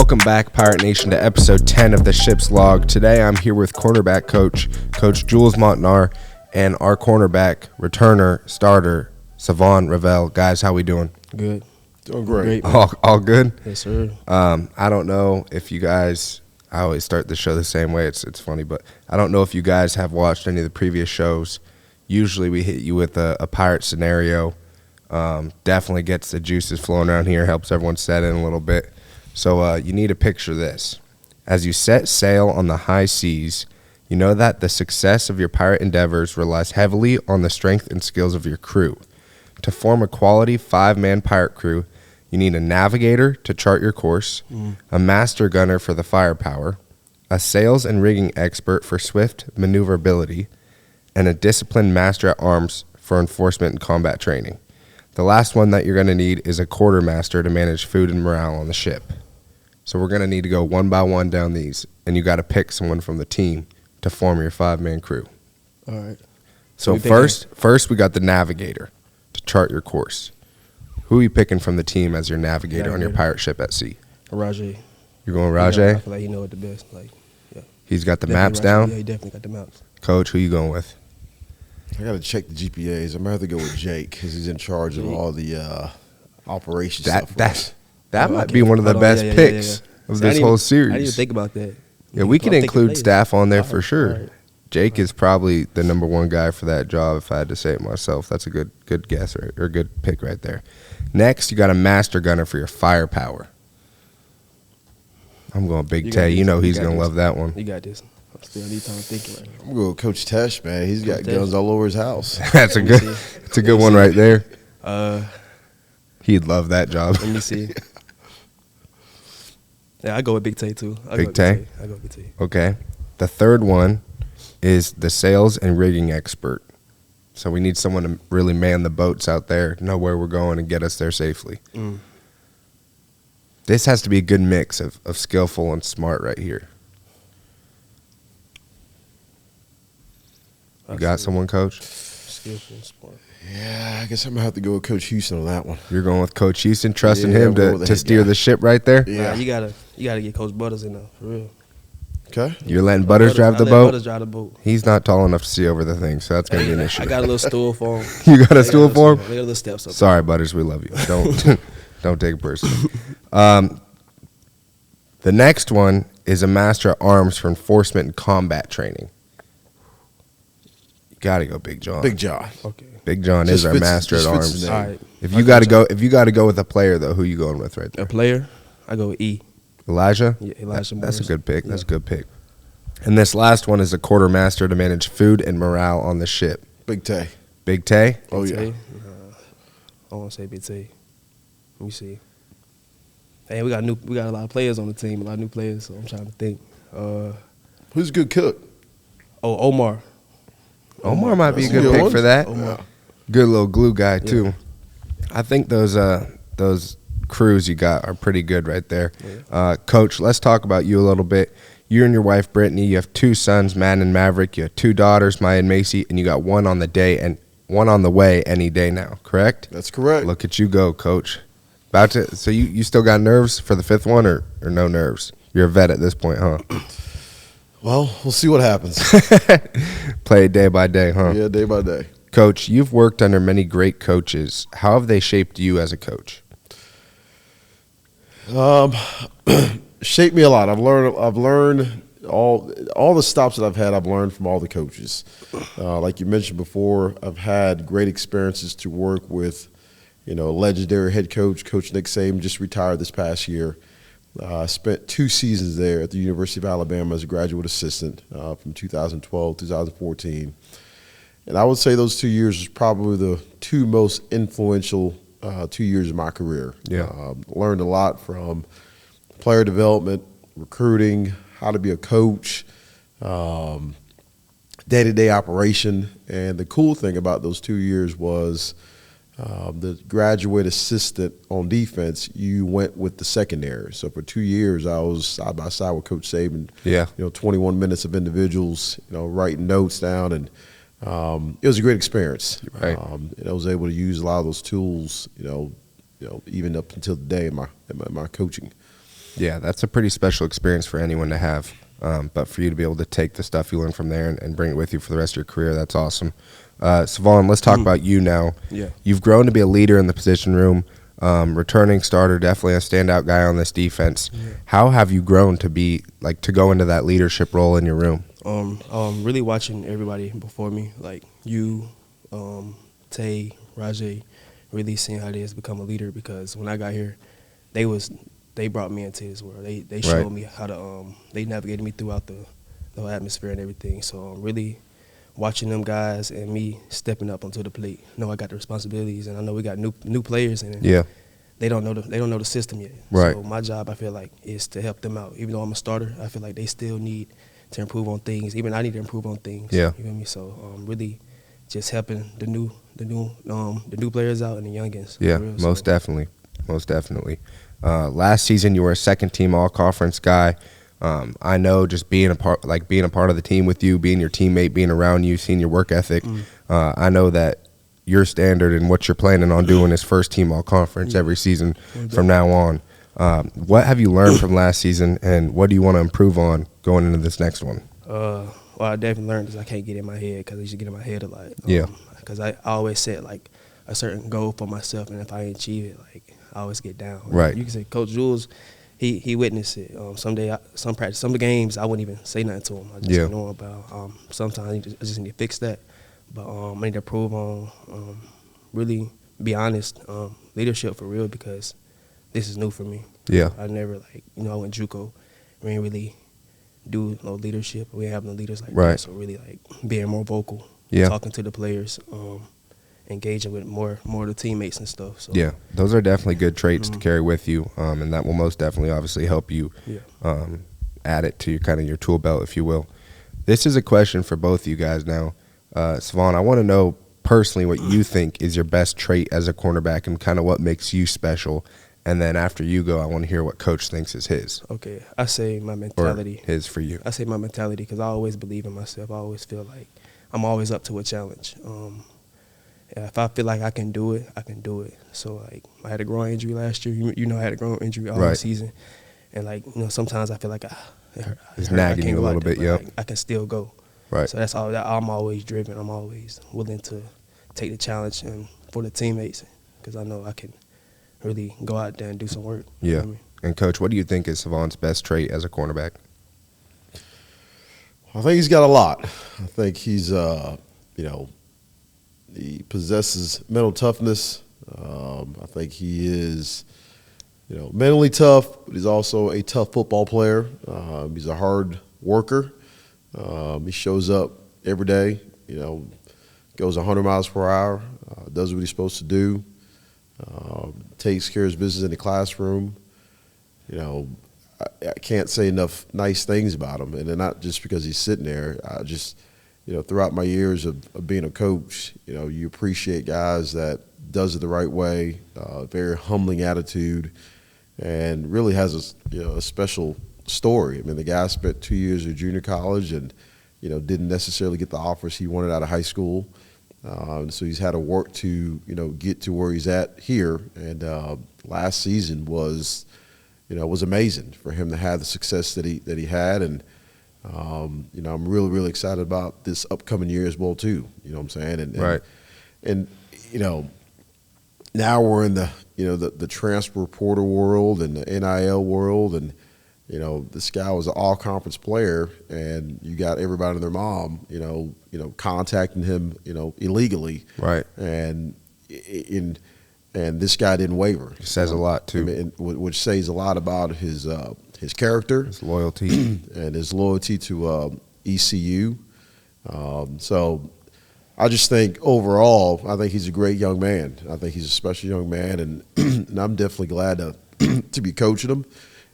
Welcome back, Pirate Nation, to episode 10 of the Ship's Log. Today I'm here with Cornerback Coach, Coach Jules Montinar, and our cornerback, returner, starter, Savon Revel. Guys, how we doing? Good. Doing great. All good? Yes, sir. I don't know if you guys, I always start the show the same way. It's funny, but I don't know if you guys have watched any of the previous shows. Usually we hit you with a pirate scenario. Definitely gets the juices flowing around here, helps everyone set in a little bit. So you need to picture this. As you set sail on the high seas, you know that the success of your pirate endeavors relies heavily on the strength and skills of your crew. To form a quality 5-man pirate crew, you need a navigator to chart your course, a master gunner for the firepower, a sails and rigging expert for swift maneuverability, and a disciplined master at arms for enforcement and combat training. The last one that you're going to need is a quartermaster to manage food and morale on the ship. So we're going to need to go one by one down these, and you got to pick someone from the team to form your 5-man crew. All right. So first we got the navigator to chart your course. Who are you picking from the team as your navigator on your pirate ship at sea? Rajay. You're going Rajay? I feel like he know it the best. Yeah. He's got the Definitely maps Rajay. down? Yeah, he definitely got the maps. Coach, who you going with? I got to check the GPAs. I'm going to have to go with Jake because he's in charge of all the operations stuff. That might be one of the best picks of this whole series. I didn't even think about that. Yeah, we can include staff on there for sure. Right. Jake is probably the number one guy for that job, if I had to say it myself. That's a good guess or good pick right there. Next, you got a master gunner for your firepower. I'm going Big Tay. You know he's going to love that one. You got this. I still need time to think right now. I'm going to go with Coach Tesh, man. He's got guns all over his house. That's a good one right there. He'd love that job. Let me see. Yeah, I go with Big Tay too. Big Tay? I go with Big Tay. Okay. The third one is the sails and rigging expert. So we need someone to really man the boats out there, know where we're going, and get us there safely. This has to be a good mix of skillful and smart right here. You got someone, Coach? Skillful and smart. Yeah, I guess I'm going to have to go with Coach Houston on that one. You're going with Coach Houston, trusting him to steer the ship right there? Yeah. You gotta get Coach Butters in there, for real. Okay. You're letting Butters drive the boat? Butters drive the boat. He's not tall enough to see over the thing, so that's going to be an issue. I got a little stool for him. You got a stool for him? They got little steps up. Sorry, Butters, we love you. Don't take it personally. The next one is a master at arms for enforcement and combat training. You got to go Big John. Big John. Okay. Big John is our master at arms. All right. If you got to go with a player though, who you going with right there? A player, I go with E. Elijah? Yeah, Elijah. That's a good pick. Yeah. That's a good pick. And this last one is a quartermaster to manage food and morale on the ship. Big Tay. Big Tay? Oh, Big yeah. Tay? I want to say Big Tay. Let me see. Hey, we got a lot of players on the team, a lot of new players, so I'm trying to think. Who's a good cook? Omar. Omar might be a That's good pick one. for that. Omar. Good little glue guy, too. I think those crews you got are pretty good right there. Yeah. Coach, let's talk about you a little bit. You and your wife, Brittany, you have 2 sons, Matt and Maverick. You have 2 daughters, Maya and Macy, and you got one on the day and one on the way any day now, correct? That's correct. Look at you go, Coach. So you still got nerves for the 5th one or no nerves? You're a vet at this point, huh? Well, we'll see what happens. Play it day by day, huh? Yeah, day by day. Coach, you've worked under many great coaches. How have they shaped you as a coach? Shaped me a lot. I've learned all the stops that I've had. I've learned from all the coaches. Like you mentioned before, I've had great experiences to work with. Legendary head coach, Coach Nick Saban, just retired this past year. I spent 2 seasons there at the University of Alabama as a graduate assistant from 2012 to 2014. And I would say those 2 years was probably the 2 most influential 2 years of my career. Yeah. Learned a lot from player development, recruiting, how to be a coach, day-to-day operation. And the cool thing about those 2 years was the graduate assistant on defense, you went with the secondary. So for 2 years, I was side by side with Coach Saban. Yeah. 21 minutes of individuals, writing notes down, and it was a great experience. Right. And I was able to use a lot of those tools, even up until today in my coaching. Yeah, that's a pretty special experience for anyone to have. But for you to be able to take the stuff you learn from there and bring it with you for the rest of your career, that's awesome. Savon, let's talk about you now. Yeah. You've grown to be a leader in the position room, returning starter, definitely a standout guy on this defense. Yeah. How have you grown to be to go into that leadership role in your room? Really watching everybody before me, like you, Tay, Rajay, really seeing how it is to become a leader, because when I got here, they brought me into this world. They showed me how to they navigated me throughout the whole atmosphere and everything. So really watching them guys and me stepping up onto the plate. I know I got the responsibilities, and I know we got new players, and they don't know the system yet. Right. So my job, I feel like, is to help them out. Even though I'm a starter, I feel like they still need to improve on things. Even I need to improve on things. Yeah. You feel me? So really just helping the new players out and the youngins. Yeah, for real. most definitely. Last season, you were a second-team All-Conference guy. I know just being a part of the team with you, being your teammate, being around you, seeing your work ethic. I know that your standard and what you're planning on doing is first-team All-Conference every season from now on. What have you learned from last season, and what do you want to improve on going into this next one? Well, I definitely learned is I can't get in my head, because I used to get in my head a lot. Yeah. Because I always set like a certain goal for myself, and if I ain't achieve it, like I always get down. Right. You can say Coach Jules, he witnessed it. Some practice, some games I wouldn't even say nothing to him. I just know about. Sometimes I just need to fix that. But I need to improve on really be honest, leadership for real, because this is new for me. Yeah. I never I went JUCO. We didn't really do no leadership. We didn't have no leaders like that. So really being more vocal, talking to the players, engaging with more of the teammates and stuff. So yeah, those are definitely good traits to carry with you, and that will most definitely obviously help you add it to your tool belt, if you will. This is a question for both of you guys now. Savon, I want to know personally what you think is your best trait as a cornerback and kind of what makes you special. And then after you go, I want to hear what Coach thinks is his. Okay, I say my mentality. Or his for you. I say my mentality because I always believe in myself. I always feel like I'm always up to a challenge. If I feel like I can do it, I can do it. So, I had a groin injury last year. You know, I had a groin injury all season. And, sometimes I feel like it's nagging you a little bit, I can still go. Right. So that's all. I'm always driven. I'm always willing to take the challenge and for the teammates, because I know I can really go out there and do some work. Yeah. You know what I mean? And, Coach, what do you think is Savon's best trait as a cornerback? I think he's got a lot. I think he's, he possesses mental toughness. I think he is, mentally tough, but he's also a tough football player. He's a hard worker. He shows up every day, goes 100 miles per hour, does what he's supposed to do, takes care of his business in the classroom. I can't say enough nice things about him, and they're not just because he's sitting there. I just, throughout my years of being a coach, you appreciate guys that does it the right way, very humbling attitude, and really has a special story. I mean, the guy spent 2 years at junior college and, didn't necessarily get the offers he wanted out of high school. So he's had to work to, get to where he's at here. And last season was amazing for him to have the success that he had. And, I'm really, really excited about this upcoming year as well, too. You know what I'm saying? And now we're in the transfer portal world and the NIL world, and this guy was an all-conference player, and you got everybody and their mom, contacting him, illegally, right? And this guy didn't waver. It says a lot too, which says a lot about his character, his loyalty, and his loyalty to ECU. So I just think overall, I think he's a great young man. I think he's a special young man, and I'm definitely glad to be coaching him.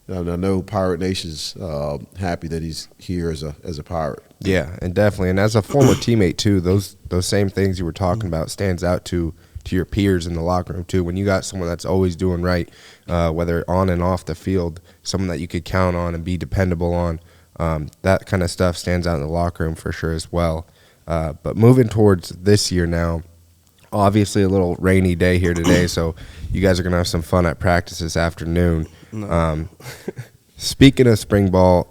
And I know Pirate Nation's happy that he's here as a Pirate. Yeah, and definitely, and as a former teammate too, those same things you were talking about stands out to your peers in the locker room too. When you got someone that's always doing right, whether on and off the field, someone that you could count on and be dependable on, that kind of stuff stands out in the locker room for sure as well. But moving towards this year now, Obviously, a little rainy day here today, so you guys are going to have some fun at practice this afternoon. No. Speaking of spring ball,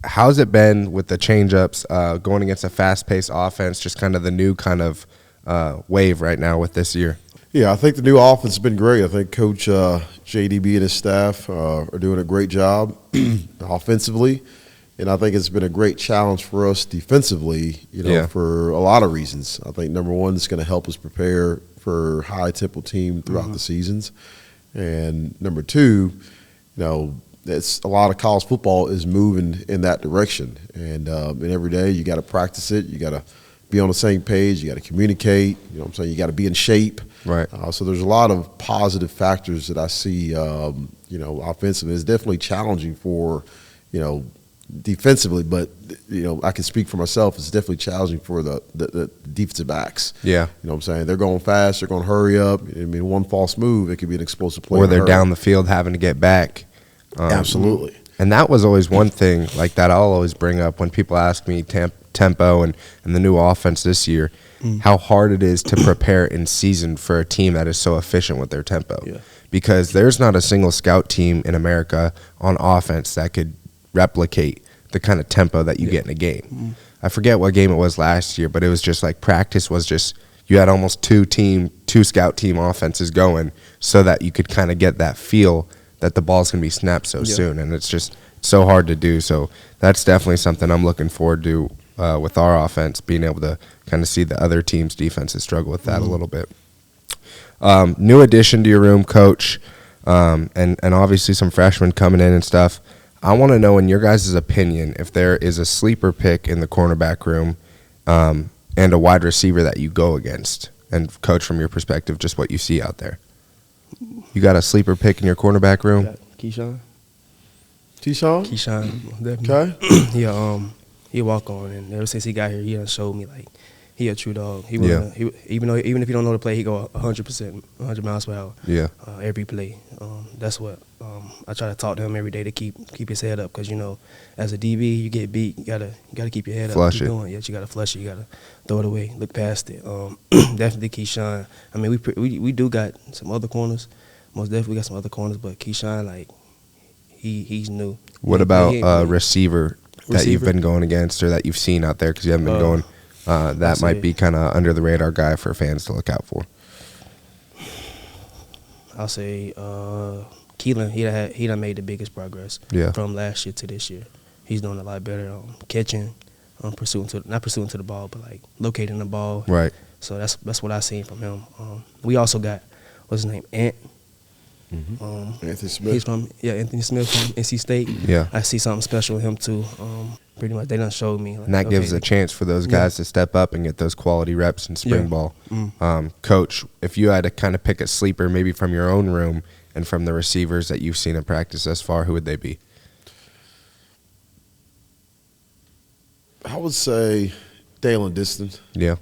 how's it been with the change-ups going against a fast-paced offense, just kind of the new kind of wave right now with this year? Yeah, I think the new offense has been great. I think Coach JDB and his staff are doing a great job offensively, and I think it's been a great challenge for us defensively, for a lot of reasons. I think, number one, it's going to help us prepare for a high-tempo team throughout the seasons. And number two, it's a lot of college football is moving in that direction. And every day you got to practice it. You got to be on the same page. You got to communicate. You know what I'm saying? You got to be in shape. Right. So there's a lot of positive factors that I see, offensively. It's definitely challenging for, defensively, but, I can speak for myself. It's definitely challenging for the defensive backs. Yeah. You know what I'm saying? They're going fast. They're going to hurry up. I mean, one false move, it could be an explosive play. Or they're down the field having to get back. Absolutely. And that was always one thing like that I'll always bring up when people ask me tempo and the new offense this year, how hard it is to prepare in season for a team that is so efficient with their tempo. Yeah. Because there's not a single scout team in America on offense that could replicate the kind of tempo that you get in a game. I forget what game it was last year, but it was just like practice was just you had almost two scout team offenses going so that you could kind of get that feel that the ball's going to be snapped so soon, and it's just so hard to do. So that's definitely something I'm looking forward to with our offense, being able to kind of see the other team's defenses struggle with that a little bit. New addition to your room, Coach, and obviously some freshmen coming in and stuff. I want to know, in your guys' opinion, if there is a sleeper pick in the cornerback room and a wide receiver that you go against. And, Coach, from your perspective, just what you see out there. You got a sleeper pick in your cornerback room? Keyshawn. T-Shawn? Keyshawn, definitely. Okay. He walk on, and ever since he got here, he done showed me like he a true dog. He even if he don't know the play, he go 100%, 100 miles per hour. Yeah. Every play. That's what I try to talk to him every day to keep his head up, because as a DB you get beat, you gotta keep your head up. Flush keep it. Going. Yeah, you gotta flush it. You gotta throw it away, look past it. Definitely Keyshawn. I mean, we do got some other corners. Most definitely got some other corners, but Keyshawn, like he's new. What about receiver that you've been going against or that you've seen out there, because you haven't been going? That might be kind of under the radar guy for fans to look out for. I'll say Keelan. He done made the biggest progress from last year to this year. He's doing a lot better on catching, not pursuing to the ball, but like locating the ball. Right. So that's what I seen from him. We also got what's his name, Ant. Anthony Smith. He's from Anthony Smith from NC State. Yeah. I see something special with him too. Pretty much they done showed me. Like, And that gives a chance for those guys to step up and get those quality reps in spring ball. Coach, if you had to kind of pick a sleeper maybe from your own room and from the receivers that you've seen in practice thus far, who would they be? I would say Dalen Diston. Yeah.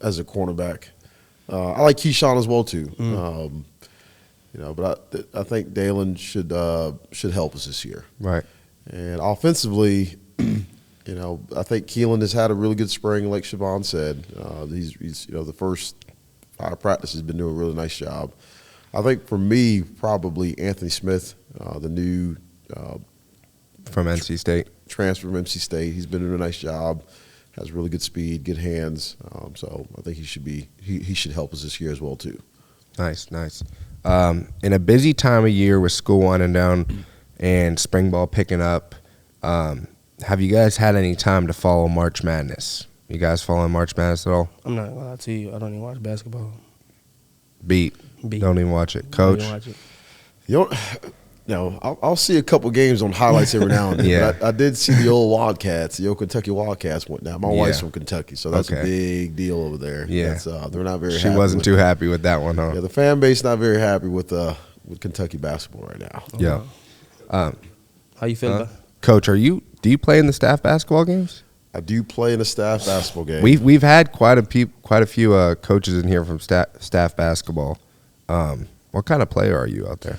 As a cornerback. I like Keyshawn as well too. But I think Dalen should help us this year. Right. And offensively, I think Keelan has had a really good spring, like Shavon said. He's the first 5 practices been doing a really nice job. I think for me, probably Anthony Smith, the new From NC State. transfer from NC State. He's been doing a nice job. Has really good speed, good hands. So I think he should help us this year as well too. Nice. In a busy time of year with school winding down and spring ball picking up, have you guys had any time to follow March Madness? You guys following March Madness at all? I'm not gonna lie to you. I don't even watch basketball. Beat. Don't even watch it. Coach? Don't watch it. I'll see a couple games on highlights every now and then. Yeah. But I did see the old Wildcats, the old Kentucky Wildcats went down. My wife's from Kentucky, so that's a big deal over there. Yeah. They're not very happy. She wasn't too happy with that one, huh? Yeah, the fan base not very happy with Kentucky basketball right now. Yeah. How you feel about? Coach, do you play in the staff basketball games? I do play in a staff basketball game. We've had quite a few coaches in here from staff basketball. What kind of player are you out there?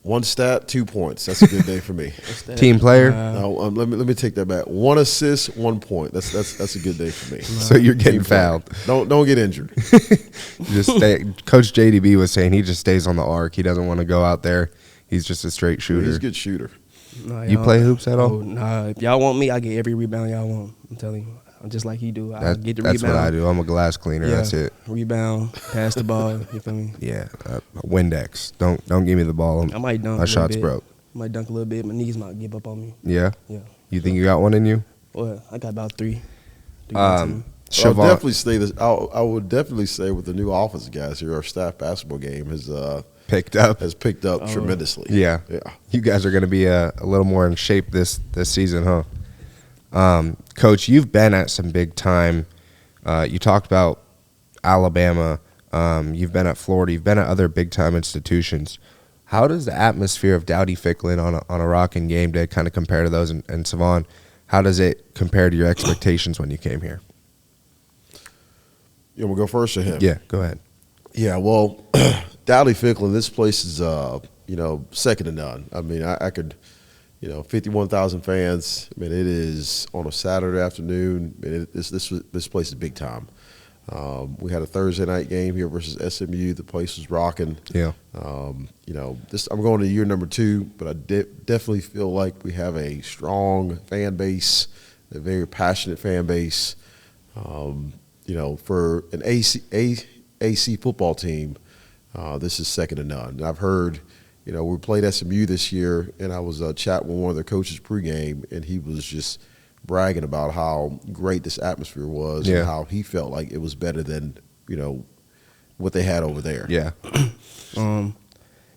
1 stat, 2 points. That's a good day for me. Team player? No, let me take that back. 1 assist, 1 point. That's a good day for me. So you're getting Team player. fouled. Don't get injured. Just stay. Coach JDB was saying he just stays on the arc. He doesn't want to go out there. He's just a straight shooter. He's a good shooter. Nah, You play hoops at all? Oh, nah, if y'all want me, I get every rebound y'all want. I'm telling you. I'm just like he do. I get the that's rebound. what I do. I'm a glass cleaner. Yeah, That's it. Rebound, pass the ball. You feel me? Yeah, Windex. Don't give me the ball. I might dunk. My a little shot's bit. broke. I might dunk a little bit. My knees might give up on me. Yeah. Yeah. You think you got one in you? Well, I got about 3. I'll Shavon, definitely stay this. I would definitely say with the new offensive guys here, our staff basketball game has picked up. picked up tremendously. Yeah. Yeah. You guys are going to be a little more in shape this season, huh? Coach, you've been at some big time. You talked about Alabama. You've been at Florida. You've been at other big time institutions. How does the atmosphere of Dowdy-Ficklen on a rocking game day kind of compare to those? And Savon, how does it compare to your expectations when you came here? You want to go first or him? Yeah, go ahead. Yeah, well, Dowdy-Ficklen, this place is, second to none. I mean, I could, 51,000 fans. I mean, it is on a Saturday afternoon. I mean, this place is big time. We had a Thursday night game here versus SMU. The place was rocking. Yeah. I'm going to year number 2, but I definitely feel like we have a strong fan base, a very passionate fan base. For an AC football team, this is second to none. And I've heard, we played SMU this year, and I was chatting with one of the coaches pregame, and he was just bragging about how great this atmosphere was and how he felt like it was better than, what they had over there. Yeah. I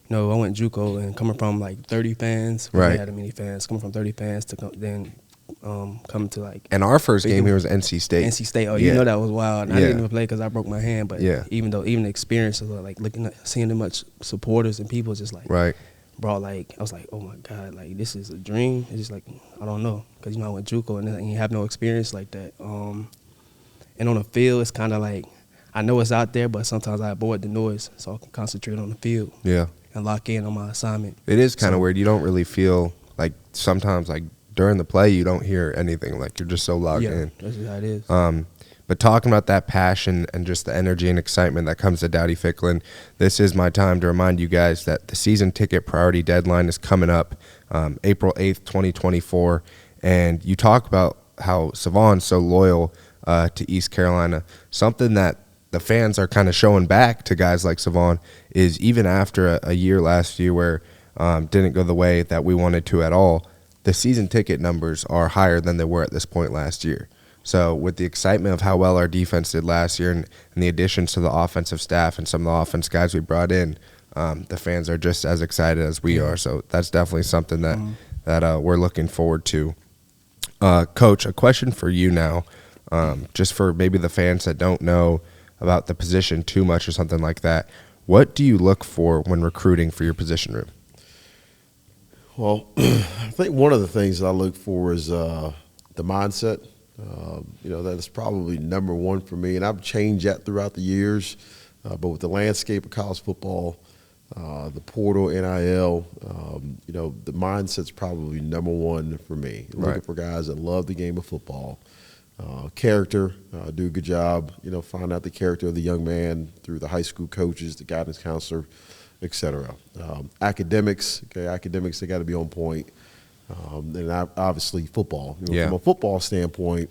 went JUCO, and coming from like 30 fans, we Right. had many fans. Coming from 30 fans to coming to like And our first game here was NC State. NC State. Oh, Yeah. you know that was wild. And I Yeah. didn't even play because I broke my hand. But even the experience of like seeing the much supporters and people just like Right. brought I was like, oh my God, like this is a dream. It's just like I don't know because I went JUCO and you have no experience like that. And on the field, it's kind of like I know it's out there, but sometimes I avoid the noise so I can concentrate on the field. Yeah. And lock in on my assignment. It is kind of weird. You don't really feel like sometimes like during the play you don't hear anything. Like you're just so logged in. That's just how it is. But talking about that passion and just the energy and excitement that comes to Dowdy-Ficklen, this is my time to remind you guys that the season ticket priority deadline is coming up April 8th, 2024. And you talk about how Savon's so loyal to East Carolina. Something that the fans are kind of showing back to guys like Savon is even after a year last year where didn't go the way that we wanted to at all, the season ticket numbers are higher than they were at this point last year. So with the excitement of how well our defense did last year and the additions to the offensive staff and some of the offense guys we brought in, the fans are just as excited as we are. So that's definitely something that we're looking forward to. Coach, a question for you now, just for maybe the fans that don't know about the position too much or something like that. What do you look for when recruiting for your position room? Well, I think one of the things that I look for is the mindset. That's probably number one for me, and I've changed that throughout the years. But with the landscape of college football, the portal, NIL, the mindset's probably number one for me. Right. Looking for guys that love the game of football. Character, do a good job, find out the character of the young man through the high school coaches, the guidance counselor, et cetera. Academics, they got to be on point. And obviously football. From a football standpoint,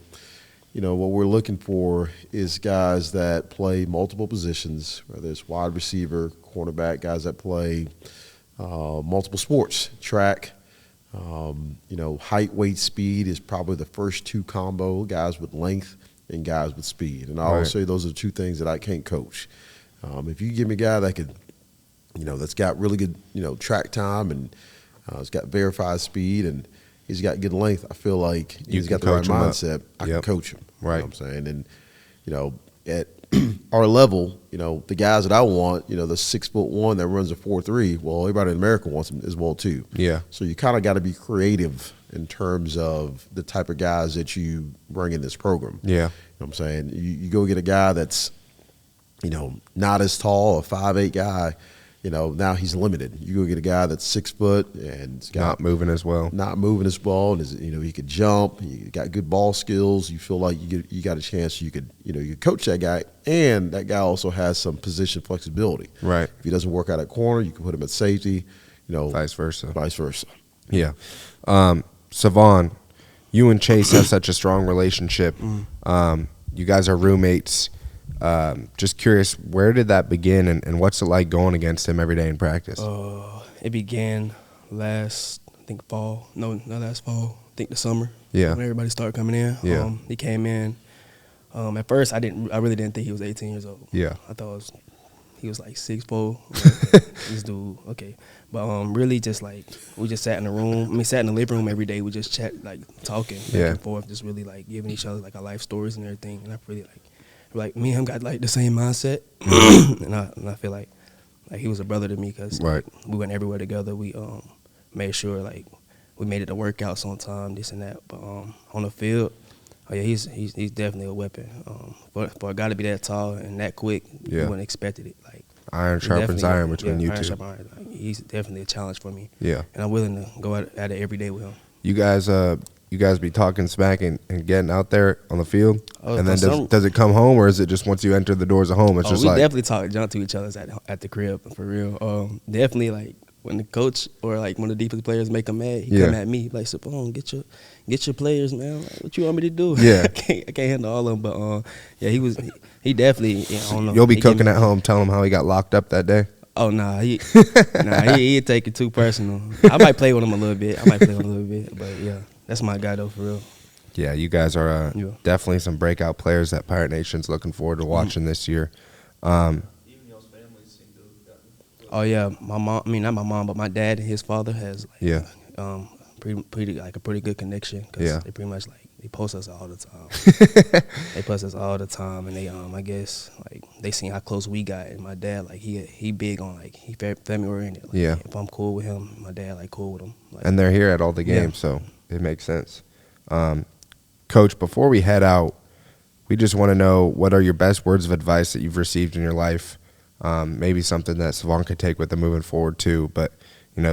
what we're looking for is guys that play multiple positions, whether it's wide receiver, cornerback, guys that play multiple sports, track. Height, weight, speed is probably the first two combo, guys with length and guys with speed. And I always say those are two things that I can't coach. If you give me a guy that could, that's got really good, track time and he's got verified speed and he's got good length, I feel like he's got the right mindset. I can coach him. Right. You know what I'm saying? And, at our level, the guys that I want, the 6'1" that runs a 4.3, well, everybody in America wants him as well too. Yeah. So you kind of got to be creative in terms of the type of guys that you bring in this program. Yeah. You know what I'm saying? You go get a guy that's, not as tall, a 5'8" guy, now he's limited. You go get a guy that's 6 foot and he's Not moving as well. not moving his ball, and he could jump. He got good ball skills. You feel like you got a chance. You could coach that guy, and that guy also has some position flexibility. Right. If he doesn't work out at corner, you can put him at safety. Vice versa. Vice versa. Yeah. Savon, you and Chase have such a strong relationship. You guys are roommates. Just curious, where did that begin, and what's it like going against him every day in practice? It began last fall. No, not last fall. I think the summer. Yeah. When everybody started coming in. Yeah. He came in. At first, I really didn't think he was 18 years old. Yeah. I thought he was like 6'4". This dude, okay. But really just like we just sat in the room. Sat in the living room every day. We just chat, like talking back and forth, just really like giving each other like our life stories and everything. And I really like me and him got like the same mindset. and I feel like he was a brother to me because we went everywhere together. We made sure like we made it to workouts on time, this and that. But on the field, oh yeah, he's definitely a weapon. For a guy to be that tall and that quick, you wouldn't expected it. Like iron sharpens iron between you two. Iron. Like, he's definitely a challenge for me. Yeah, and I'm willing to go at it every day with him. You guys be talking smack and getting out there on the field, and then does it come home, or is it just once you enter the doors of home, it's just we like definitely talk junk to each other at the crib for real. Definitely like when the coach or like one of the defensive players make him mad, he come at me like, Savon, get your players, man. Like, what you want me to do? Yeah, I can't handle all of them. But yeah, he definitely. I don't know. You'll be cooking at home, tell him how he got locked up that day. Oh he take it too personal. I might play with him a little bit. But yeah, that's my guy though, for real. Yeah, you guys are definitely some breakout players that Pirate Nation's looking forward to watching this year. Even y'all's families seem to have gotten. Oh yeah, my mom. Not my mom, but my dad and his father has pretty good connection. Cause they pretty much they post us all the time. And they I guess they seen how close we got, and my dad he big on he family oriented. If I'm cool with him, my dad cool with him. And they're here at all the games, so it makes sense. Coach, before we head out, we just want to know, what are your best words of advice that you've received in your life? Maybe something that Savon could take with him moving forward too. But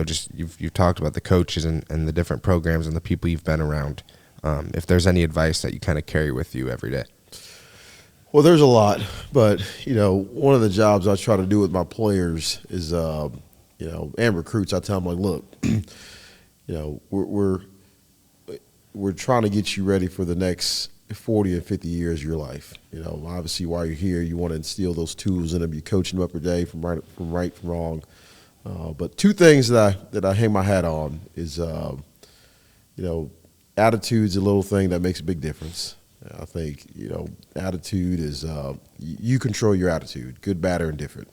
just you've talked about the coaches and the different programs and the people you've been around. If there's any advice that you kind of carry with you every day. Well, there's a lot, but one of the jobs I try to do with my players is and recruits. I tell them look, we're trying to get you ready for the next 40 and 50 years of your life. Obviously while you're here, you want to instill those tools in them. You're coaching them up every day from right from wrong. But two things that I hang my hat on is, attitude's a little thing that makes a big difference. I think, attitude is you control your attitude, good, bad, or indifferent.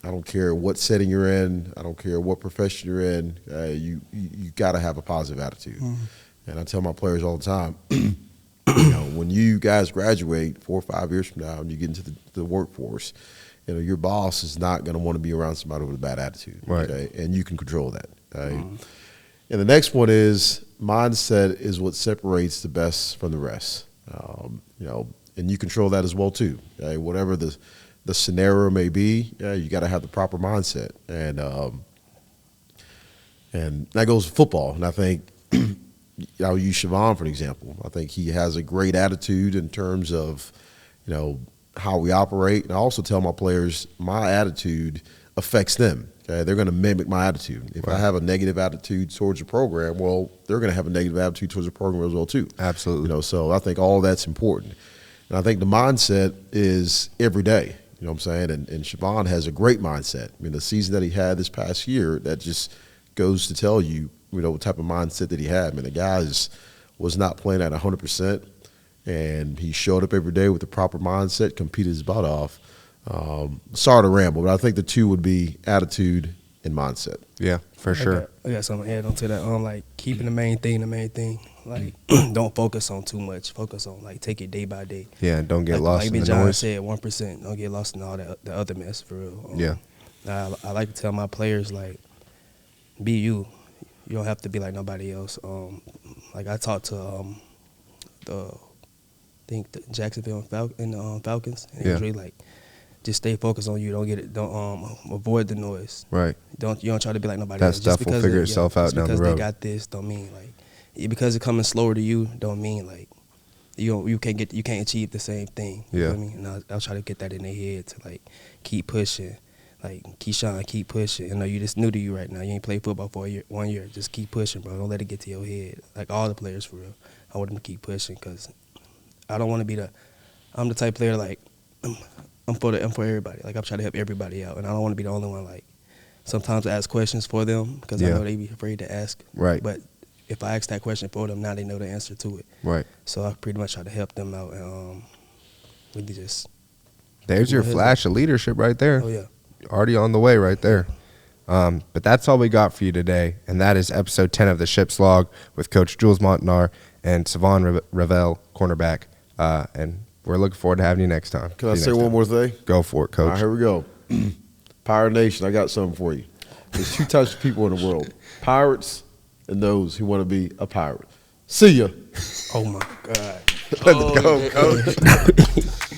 I don't care what setting you're in. I don't care what profession you're in. You got to have a positive attitude. Mm-hmm. And I tell my players all the time, when you guys graduate 4 or 5 years from now and you get into the workforce, your boss is not going to want to be around somebody with a bad attitude. Right. Okay? And you can control that. Right? Mm-hmm. And the next one is mindset is what separates the best from the rest. And you control that as well too. Okay? Whatever the scenario may be, you got to have the proper mindset, and that goes to football. And I think I'll use Shavon for an example. I think he has a great attitude in terms of how we operate, and I also tell my players my attitude affects them. Okay? They're going to mimic my attitude. If I have a negative attitude towards the program, well, they're going to have a negative attitude towards the program as well too. Absolutely. So I think all that's important, and I think the mindset is every day. You know what I'm saying? And Shavon has a great mindset. I mean, the season that he had this past year, that just goes to tell you, what type of mindset that he had. I mean, the guy was not playing at 100%, and he showed up every day with the proper mindset, competed his butt off. Sorry to ramble, but I think the two would be attitude and mindset. Yeah, for sure. I got something to add on to that. Keeping the main thing. Don't focus on too much. Focus on take it day by day. Yeah, don't get lost in the John noise. said, 1%. Don't get lost in all the other mess, for real. Yeah. I like to tell my players be you. You don't have to be like nobody else. I talked to the Jacksonville Falcons, and it was really just stay focused on you. Don't get it. Don't avoid the noise. Right. You don't try to be like nobody That else. stuff will figure itself out down the road. Just because they got this, don't mean like because it's coming slower to you. Don't mean like you can't achieve the same thing. You Yeah. know what I mean? And I'll try to get that in their head to like keep pushing. Like Keyshawn, keep pushing. You know, you just new to you right now. You ain't played football for 1 year. Just keep pushing, bro. Don't let it get to your head. Like all the players for real. I want them to keep pushing because I don't want to be I'm the type of player like I'm for everybody. Like I'm trying to help everybody out, and I don't want to be the only one. Like sometimes I ask questions for them because I know they be afraid to ask. Right. But if I ask that question for them, now they know the answer to it. Right. So I pretty much try to help them out and really just. There's your flash of leadership right there. Oh yeah. Already on the way right there. But that's all we got for you today, and that is episode 10 of the Ship's Log with Coach Jules Montinar and Savon Revel, cornerback. And we're looking forward to having you next time. Can I say one more thing? Go for it, Coach. All right, here we go. Pirate Nation, I got something for you. There's two types of people in the world: pirates and those who want to be a pirate. See ya. Oh my God. Let's go, Coach.